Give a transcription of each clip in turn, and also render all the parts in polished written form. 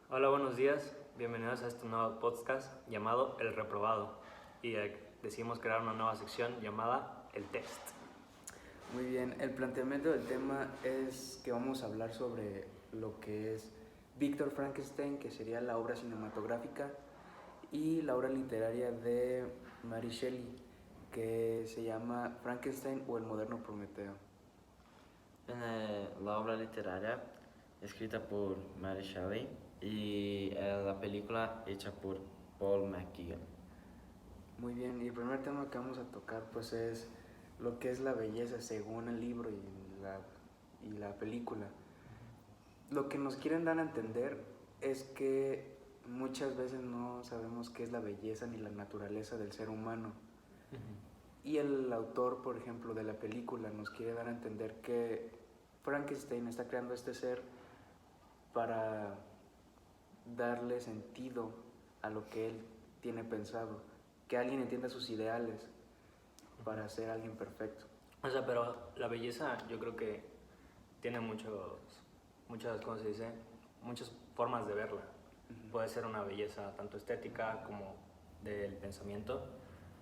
Hola, buenos días. Bienvenidos a este nuevo podcast llamado El Reprobado. Y decidimos crear una nueva sección llamada El Test. Muy bien, el planteamiento del tema es que vamos a hablar sobre lo que es Víctor Frankenstein, que sería la obra cinematográfica, y la obra literaria de Mary Shelley, que se llama Frankenstein o el moderno Prometeo. La obra literaria escrita por Mary Shelley y la película hecha por Paul McGuigan. Muy bien, y el primer tema que vamos a tocar pues es lo que es la belleza según el libro y la película. Lo que nos quieren dar a entender es que muchas veces no sabemos qué es la belleza ni la naturaleza del ser humano. Y el autor, por ejemplo, de la película nos quiere dar a entender que Frankenstein está creando este ser para darle sentido a lo que él tiene pensado, que alguien entienda sus ideales para ser alguien perfecto. O sea, pero la belleza yo creo que tiene muchas, ¿cómo se dice? Muchas formas de verla. Puede ser una belleza tanto estética como del pensamiento.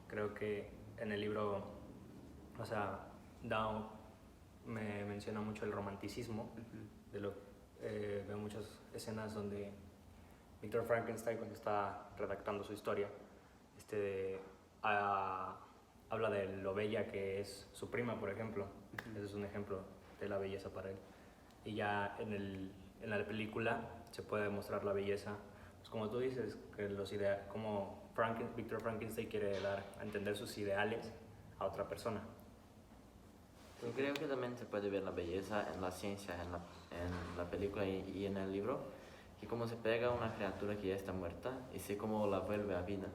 Creo que en el libro, o sea, Down me menciona mucho el romanticismo. Veo muchas escenas donde Victor Frankenstein, cuando está redactando su historia, habla de lo bella que es su prima, por ejemplo. Ese es un ejemplo de la belleza para él. Y ya en la película se puede demostrar la belleza, pues como tú dices, que como Victor Frankenstein quiere dar a entender sus ideales a otra persona. Y creo que también se puede ver la belleza en la ciencia, en la película y en el libro, que como se pega a una criatura que ya está muerta y se como la vuelve a vida.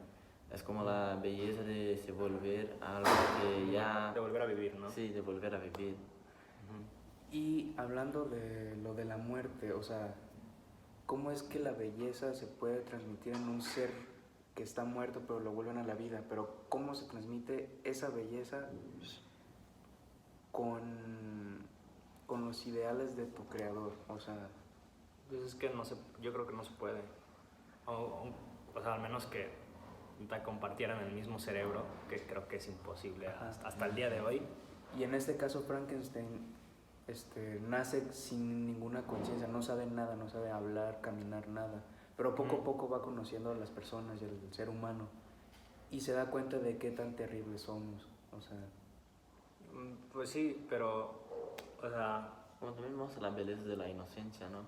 Es como la belleza de se volver a algo que ya... De volver a vivir, ¿no? Sí, de volver a vivir. Y hablando de lo de la muerte, o sea, ¿cómo es que la belleza se puede transmitir en un ser que está muerto pero lo vuelven a la vida? Pero ¿cómo se transmite esa belleza con los ideales de tu creador? O sea, Pues es que yo creo que no se puede. O sea, al menos que compartieran el mismo cerebro, que creo que es imposible hasta el día de hoy. y en este caso Frankenstein nace sin ninguna conciencia, no sabe nada, no sabe hablar, caminar, nada. Pero poco a poco va conociendo a las personas y al ser humano y se da cuenta de qué tan terribles somos. O sea, Pues sí, pero, o sea, Como también muestra la belleza de la inocencia, ¿no?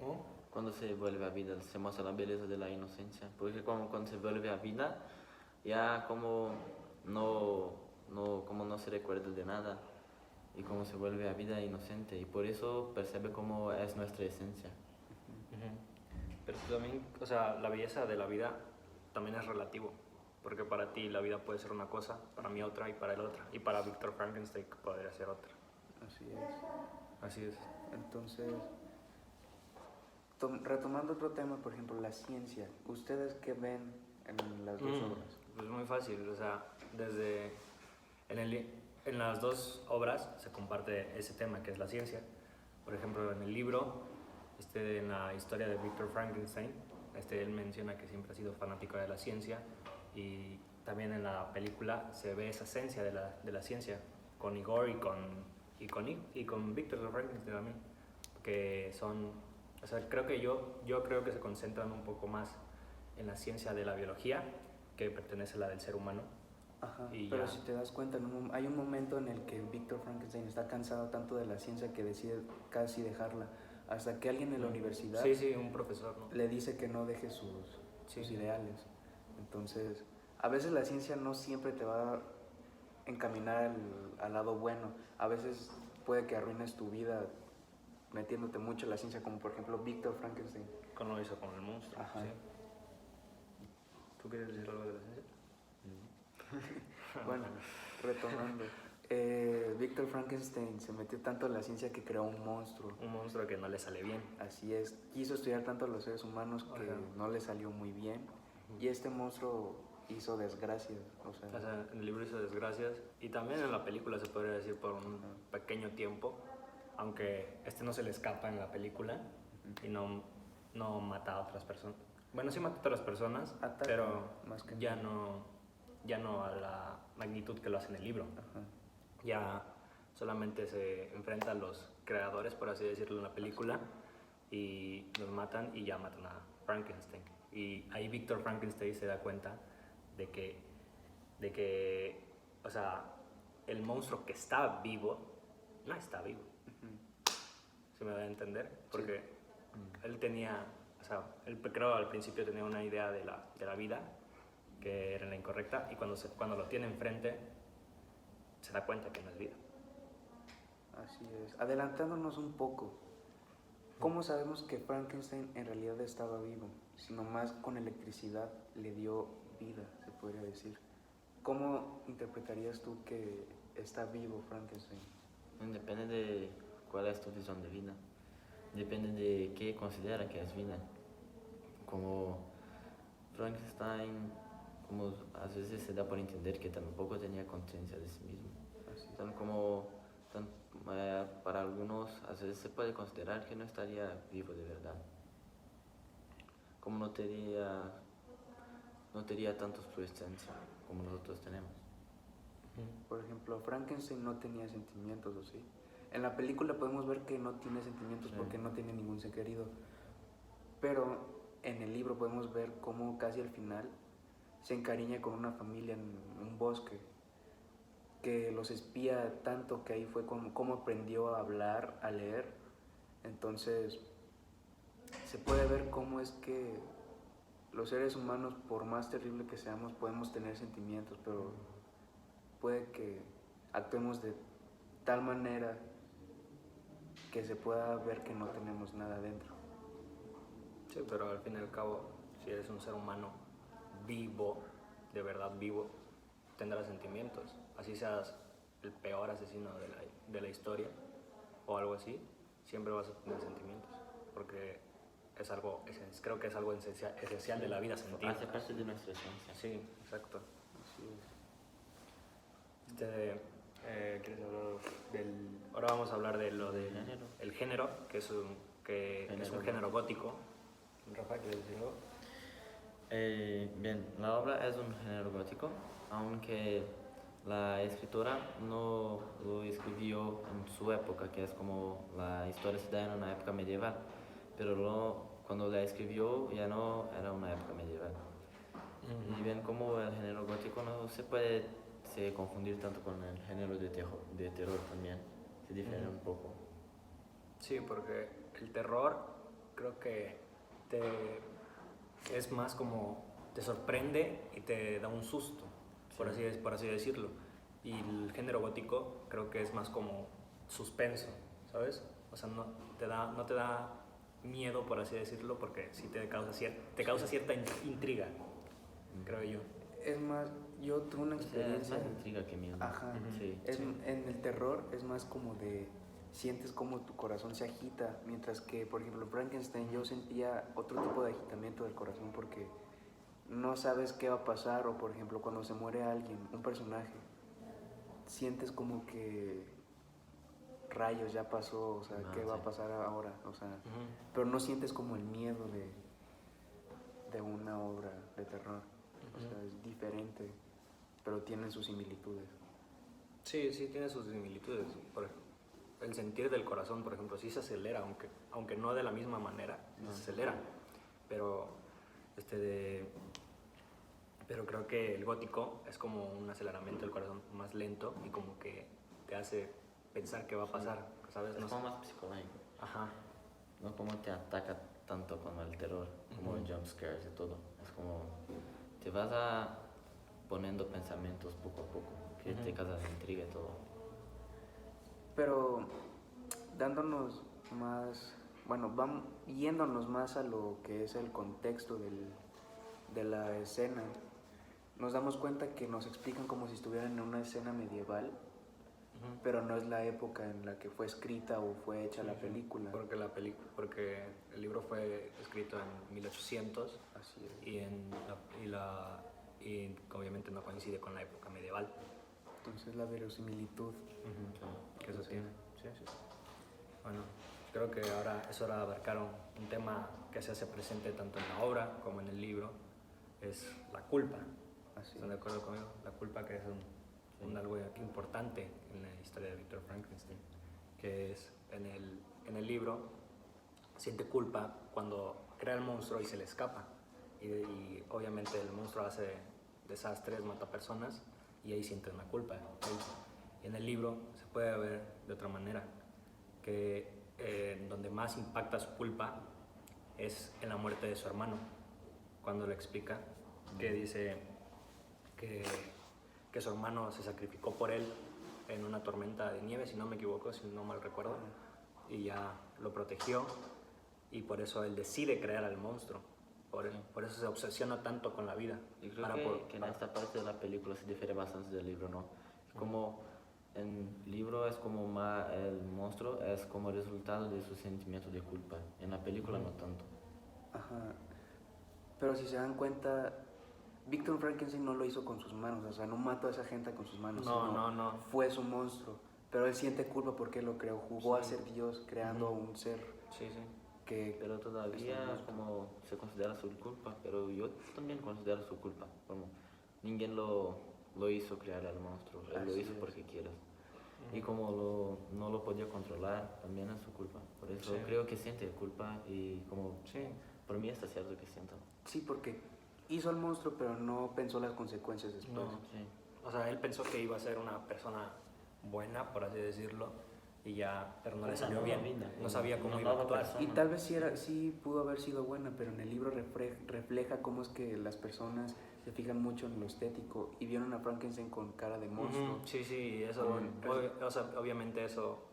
¿oh? Cuando se vuelve a vida se muestra la belleza de la inocencia, porque cuando se vuelve a vida ya como no se recuerda de nada y como se vuelve a vida inocente y por eso percibe cómo es nuestra esencia. Pero también, o sea, la belleza de la vida también es relativo, porque para ti la vida puede ser una cosa, para mí otra y para él otra, y para Victor Frankenstein podría ser otra. así es. Así es. Entonces, retomando otro tema, por ejemplo, la ciencia. ¿Ustedes qué ven en las dos obras? Pues muy fácil, o sea, en las dos obras se comparte ese tema que es la ciencia. Por ejemplo, en el libro, en la historia de Victor Frankenstein, él menciona que siempre ha sido fanático de la ciencia, y también en la película se ve esa esencia de la ciencia con Igor y con Victor Frankenstein también, que son, o sea, yo creo que se concentran un poco más en la ciencia de la biología, que pertenece a la del ser humano. Ajá, Y pero ya. si te das cuenta, hay un momento en el que Víctor Frankenstein está cansado tanto de la ciencia que decide casi dejarla, hasta que alguien en la universidad Sí, un profesor, ¿no? le dice que no deje sus ideales. Entonces, a veces la ciencia no siempre te va a encaminar al lado bueno, a veces puede que arruines tu vida metiéndote mucho en la ciencia, como por ejemplo Víctor Frankenstein. Como lo hizo con el monstruo. Ajá. Sí. ¿Tú quieres decir algo de la ciencia? Bueno, retomando, Víctor Frankenstein se metió tanto en la ciencia que creó un monstruo. Un monstruo que no le sale bien. Así es, quiso estudiar tanto a los seres humanos que no le salió muy bien. Y este monstruo hizo desgracias. O sea, En el libro hizo desgracias, y también en la película se podría decir por un pequeño tiempo, aunque no se le escapa en la película y no no mata a otras personas. Bueno, sí mata a otras personas, Ataca, pero más que ya no a la magnitud que lo hace en el libro. Ajá. Ya solamente se enfrenta a los creadores, por así decirlo, en la película, y los matan y ya matan a Frankenstein. Y ahí Víctor Frankenstein se da cuenta de que, o sea, el monstruo que está vivo no está vivo. ¿Se me va a entender? Porque él tenía, o sea, él creo al principio tenía una idea de la vida que era la incorrecta, y cuando lo tiene enfrente se da cuenta que no es vida. Así es. Adelantándonos un poco, ¿cómo sabemos que Frankenstein en realidad estaba vivo? Si nomás con electricidad le dio vida, se podría decir. ¿Cómo interpretarías tú que está vivo Frankenstein? Depende de cuál es tu visión de vida. Depende de qué considera que es vida. Como Frankenstein, como a veces se da por entender que tampoco tenía conciencia de sí mismo. Así es. Para algunos, a veces se puede considerar que no estaría vivo de verdad. Como no tenía tanto su esencia como nosotros tenemos. Por ejemplo, Frankenstein no tenía sentimientos, ¿o sí? En la película podemos ver que no tiene sentimientos porque no tiene ningún ser querido. Pero en el libro podemos ver cómo casi al final se encariña con una familia en un bosque, que los espía tanto que ahí fue como aprendió a hablar, a leer. Entonces se puede ver cómo es que los seres humanos, por más terrible que seamos, podemos tener sentimientos, pero puede que actuemos de tal manera que se pueda ver que no tenemos nada dentro. Sí, pero al fin y al cabo, si eres un ser humano vivo, de verdad vivo, tendrás sentimientos. Así seas el peor asesino de la historia o algo así, siempre vas a tener sentimientos, porque creo que es algo esencial de la vida, sentir. Hace parte de nuestra esencia. Sí, exacto. Así es. ¿Quieres hablar ahora vamos a hablar de lo del Género. el género, que es un género gótico. Rafa, ¿quieres decir algo? Bien, la obra es un género gótico, aunque la escritora no lo escribió en su época, que es como la historia se da en una época medieval, pero cuando la escribió ya no era una época medieval. Y bien, como el género gótico no se puede confundir tanto con el género de terror también, se difiere un poco. Sí, porque el terror creo que es más como te sorprende y te da un susto, por así decirlo. Y el género gótico creo que es más como suspenso, ¿sabes? O sea, no te da miedo, por así decirlo, porque sí te causa cierta intriga, creo yo. Es más, yo tuve una experiencia. Es más intriga que miedo. Ajá. Sí. En el terror es más como de sientes como tu corazón se agita, mientras que, por ejemplo, Frankenstein yo sentía otro tipo de agitamiento del corazón porque no sabes qué va a pasar, o por ejemplo cuando se muere alguien, un personaje, sientes como que rayos ya pasó, o sea, qué va a pasar ahora, o sea, pero no sientes como el miedo de una obra de terror, o sea, es diferente, pero tienen sus similitudes. Sí, tiene sus similitudes. Por ejemplo, el sentir del corazón, por ejemplo, sí se acelera, aunque no de la misma manera, se acelera. Pero pero creo que el gótico es como un aceleramiento del corazón más lento y como que te hace pensar qué va a pasar, ¿sabes? Es como más psicológico. Ajá. No como te ataca tanto como el terror, como el jump scares y todo. Es como te vas poniendo pensamientos poco a poco, que te causa intriga y todo. Pero dándonos más, bueno, vamos yéndonos más a lo que es el contexto de la escena, nos damos cuenta que nos explican como si estuvieran en una escena medieval, pero no es la época en la que fue escrita o fue hecha la película. Porque el libro fue escrito en 1800. Así es. Y obviamente no coincide con la época medieval. Entonces la verosimilitud Que eso tiene. Sí. Bueno, creo que ahora es hora de abarcar un tema que se hace presente tanto en la obra como en el libro, es la culpa. Así ¿Están de acuerdo conmigo? La culpa, que es algo importante en la historia de Víctor Frankenstein, que es en el libro siente culpa cuando crea el monstruo y se le escapa, y obviamente el monstruo hace desastres, mata personas, y ahí siente una culpa. Y en el libro se puede ver de otra manera, que donde más impacta su culpa es en la muerte de su hermano, cuando le explica que dice que su hermano se sacrificó por él en una tormenta de nieve, si no me equivoco, si no mal recuerdo, y ya lo protegió, y por eso él decide crear al monstruo. Por eso se obsesiona tanto con la vida. Y creo que en esta parte de la película se difiere bastante del libro, ¿no? Como en el libro es como más el monstruo es como resultado de su sentimiento de culpa. En la película no tanto. Ajá. Pero si se dan cuenta, Víctor Frankenstein no lo hizo con sus manos, o sea, no mató a esa gente con sus manos. No. Fue su monstruo. Pero él siente culpa porque él lo creó, jugó a ser Dios, creando un ser Sí. que... Pero todavía como se considera su culpa, pero yo también considero su culpa. Como ninguém lo hizo crear al monstruo, él lo hizo porque quiere. Y como no lo podía controlar, también es su culpa. Por eso creo que siente culpa y como por mí está cierto que sienta. Sí, porque hizo al monstruo, pero no pensó las consecuencias después. No. O sea, él pensó que iba a ser una persona buena, por así decirlo, y ya, pero no le salió bien. No sabía cómo iba a actuar. Y tal vez sí pudo haber sido buena, pero en el libro refleja cómo es que las personas se fijan mucho en lo estético y vieron a Frankenstein con cara de monstruo. Sí, eso, obviamente eso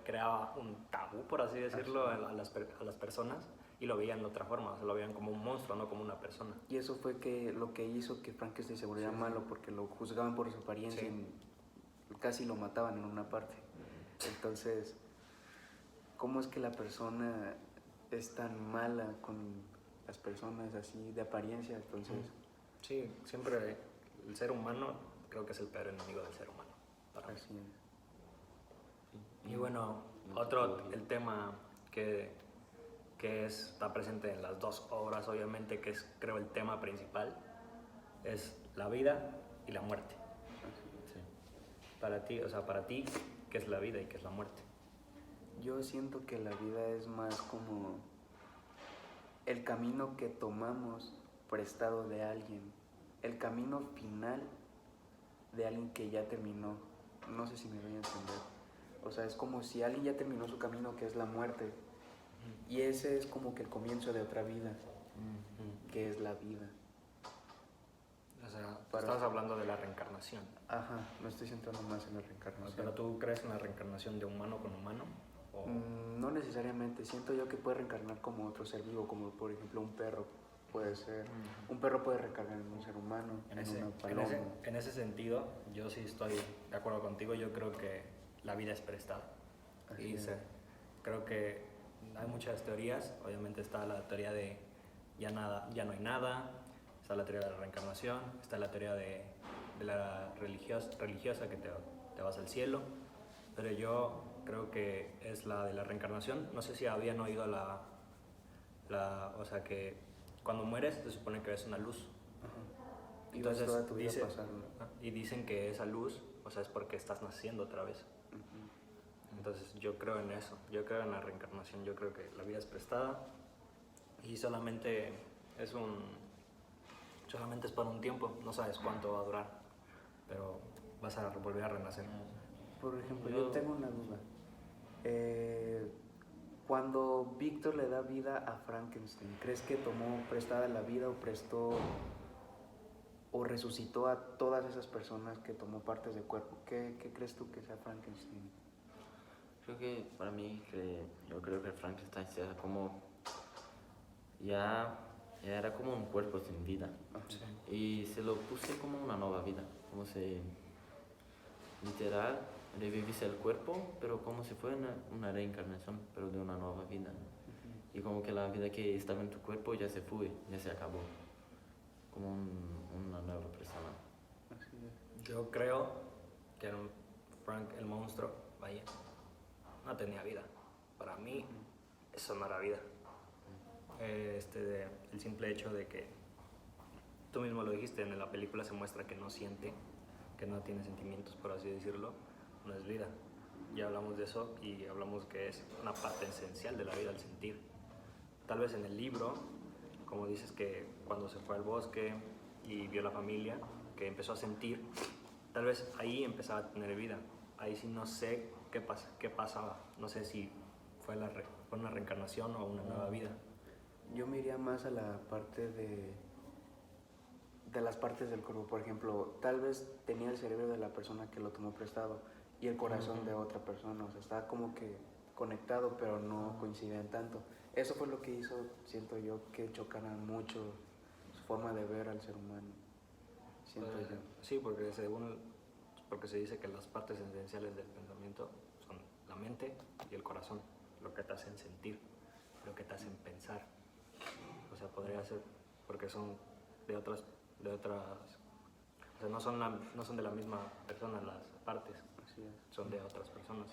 creaba un tabú, por así decirlo, a las personas, y lo veían de otra forma, o sea, lo veían como un monstruo, no como una persona. Y eso fue lo que hizo que Frankenstein se volviera malo, porque lo juzgaban por su apariencia y casi lo mataban en una parte. Entonces, ¿cómo es que la persona es tan mala con las personas así de apariencia? Entonces, sí, siempre el ser humano creo que es el peor enemigo del ser humano. Así es. Y bueno, el tema que está presente en las dos obras, obviamente, que es creo el tema principal, es la vida y la muerte. Para ti, ¿qué es la vida y qué es la muerte? Yo siento que la vida es más como el camino que tomamos prestado de alguien, el camino final de alguien que ya terminó. No sé si me voy a entender. O sea, es como si alguien ya terminó su camino, que es la muerte, y ese es como que el comienzo de otra vida, que es la vida. O sea, estás hablando de la reencarnación. Ajá, me estoy centrando más en la reencarnación. ¿Pero tú crees en la reencarnación de humano con humano? ¿O? No necesariamente, siento yo que puede reencarnar como otro ser vivo, como por ejemplo un perro puede ser. Un perro puede reencarnar en un ser humano, una paloma. En ese sentido, yo sí estoy de acuerdo contigo. Yo creo que la vida es prestada. Creo que hay muchas teorías. Obviamente está la teoría de ya no hay nada. Está la teoría de la reencarnación. Está la teoría de la religiosa que te vas al cielo. Pero yo creo que es la de la reencarnación. No sé si habían oído o sea, que cuando mueres se supone que ves una luz. Y entonces toda tu vida pasando. Y dicen que esa luz, o sea, es porque estás naciendo otra vez. Entonces yo creo en eso, yo creo en la reencarnación, yo creo que la vida es prestada y solamente es para un tiempo, no sabes cuánto va a durar, pero vas a volver a renacer. Por ejemplo, yo tengo una duda. Cuando Víctor le da vida a Frankenstein, ¿crees que tomó prestada la vida o resucitó a todas esas personas que tomó partes del cuerpo? ¿Qué crees tú que sea Frankenstein? Creo que para mí, yo creo que Frankenstein era como ya era como un cuerpo sin vida. Y se lo puse como una nueva vida, como si literal revivise el cuerpo, pero como si fuera una reencarnación, pero de una nueva vida. Y como que la vida que estaba en tu cuerpo ya se fue, ya se acabó, como una nueva persona. Yo creo que el monstruo, vaya, no tenía vida. para mí eso no era vida. El simple hecho de que tú mismo lo dijiste, en la película se muestra que no siente, que no tiene sentimientos, por así decirlo, no es vida. Ya hablamos de eso y hablamos que es una parte esencial de la vida, el sentir. Tal vez en el libro, como dices que cuando se fue al bosque y vio la familia, que empezó a sentir, tal vez ahí empezaba a tener vida. Ahí sí no sé qué pasaba, no sé si fue una reencarnación o una nueva vida. Yo me iría más a la parte de las partes del cuerpo. Por ejemplo, tal vez tenía el cerebro de la persona que lo tomó prestado y el corazón de otra persona. O sea, estaba como que conectado, pero no coincidían tanto. Eso fue lo que hizo, siento yo, que chocaran mucho su forma de ver al ser humano. Siento yo. Sí, porque se dice que las partes esenciales del pensamiento son la mente y el corazón, lo que te hacen sentir, lo que te hacen pensar. O sea, podría ser porque son de otras, o sea, no son de la misma persona las partes, Así es. son de otras personas.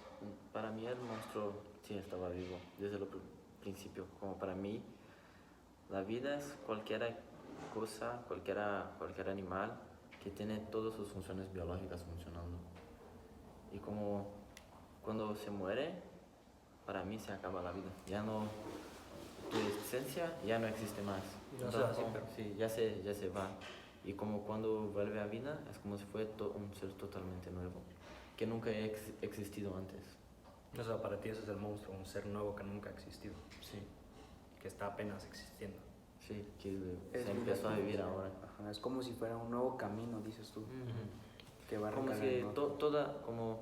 Para mí el monstruo sí estaba vivo desde el principio. Como para mí, la vida es cualquier cosa, cualquier animal que tiene todas sus funciones biológicas funcionando. Y como cuando se muere, para mí se acaba la vida. Ya no, tu existencia ya no existe más. No Entonces, sé, así, pero... sí, ya se va. Y como cuando vuelve a vida, es como si fuera un ser totalmente nuevo, que nunca ha existido antes. O sea, para ti eso es el monstruo, un ser nuevo que nunca ha existido, Sí, que está apenas existiendo. sí, que Es se empezó a vivir ahora. Ajá, es como si fuera un nuevo camino, dices tú, que va Como si recargando. toda, como,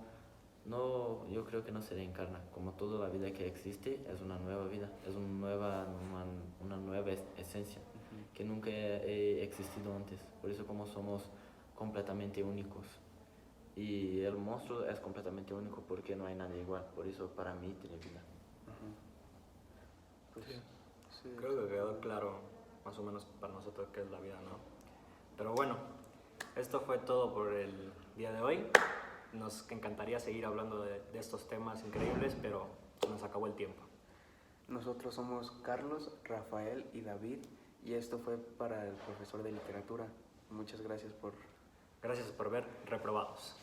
no, yo creo que no se reencarna, como toda la vida que existe es una nueva vida, es una nueva esencia que nunca ha existido antes. Por eso como somos completamente únicos. Y el monstruo es completamente único porque no hay nadie igual, por eso para mí tiene vida. Ajá. Pues, Sí. sí. Creo que quedó claro más o menos para nosotros qué es la vida, ¿no? Pero bueno, esto fue todo por el día de hoy. Nos encantaría seguir hablando de estos temas increíbles, pero se nos acabó el tiempo. Nosotros somos Carlos, Rafael y David, y esto fue para el profesor de literatura. Muchas gracias por... Gracias por ver Reprobados.